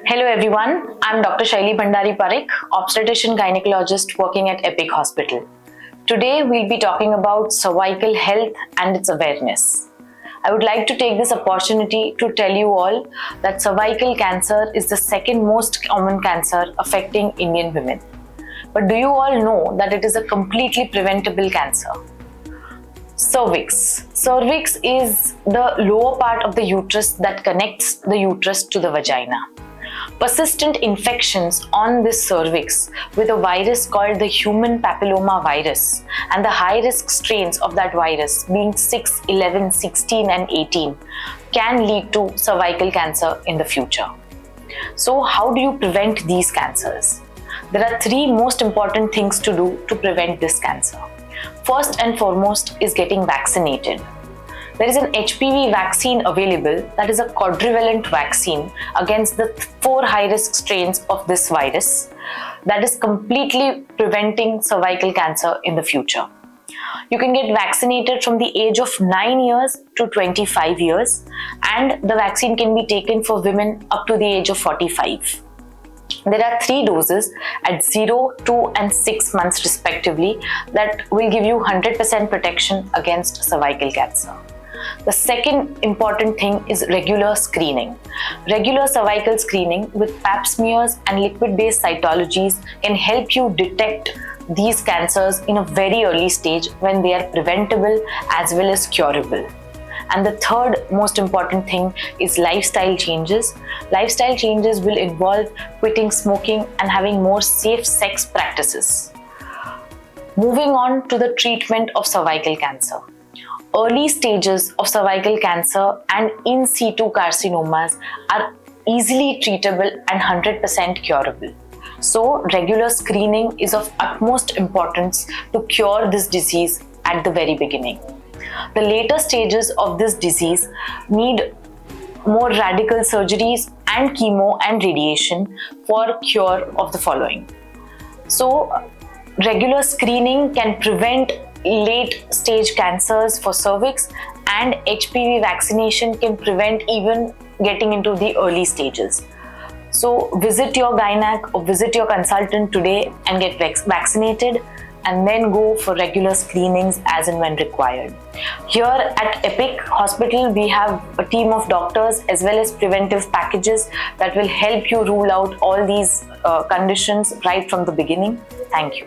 Hello everyone, I'm Dr. Shailee Bhandari Parikh, Obstetrician Gynecologist working at Epic Hospital. Today we'll be talking about cervical health and its awareness. I would like to take this opportunity to tell you all that cervical cancer is the second most common cancer affecting Indian women. But do you all know that it is a completely preventable cancer? Cervix. Cervix is the lower part of the uterus that connects the uterus to the vagina. Persistent infections on this cervix with a virus called the human papilloma virus and the high-risk strains of that virus being 6, 11, 16 and 18 can lead to cervical cancer in the future. So how do you prevent these cancers? There are three most important things to do to prevent this cancer. First and foremost is getting vaccinated. There is an HPV vaccine available that is a quadrivalent vaccine against the 4 high-risk strains of this virus that is completely preventing cervical cancer in the future. You can get vaccinated from the age of 9 years to 25 years, and the vaccine can be taken for women up to the age of 45. There are 3 doses at 0, 2 and 6 months respectively that will give you 100% protection against cervical cancer. The second important thing is regular screening. Regular cervical screening with pap smears and liquid-based cytologies can help you detect these cancers in a very early stage when they are preventable as well as curable. And the third most important thing is lifestyle changes. Lifestyle changes will involve quitting smoking and having more safe sex practices. Moving on to the treatment of cervical cancer. Early stages of cervical cancer and in situ carcinomas are easily treatable and 100% curable. So, regular screening is of utmost importance to cure this disease at the very beginning. The later stages of this disease need more radical surgeries and chemo and radiation for cure of the following. So, regular screening can prevent late stage cancers for cervix, and HPV vaccination can prevent even getting into the early stages. So visit your gynac or visit your consultant today and get vaccinated, and then go for regular screenings as and when required. Here at Epic Hospital, we have a team of doctors as well as preventive packages that will help you rule out all these conditions right from the beginning. Thank you.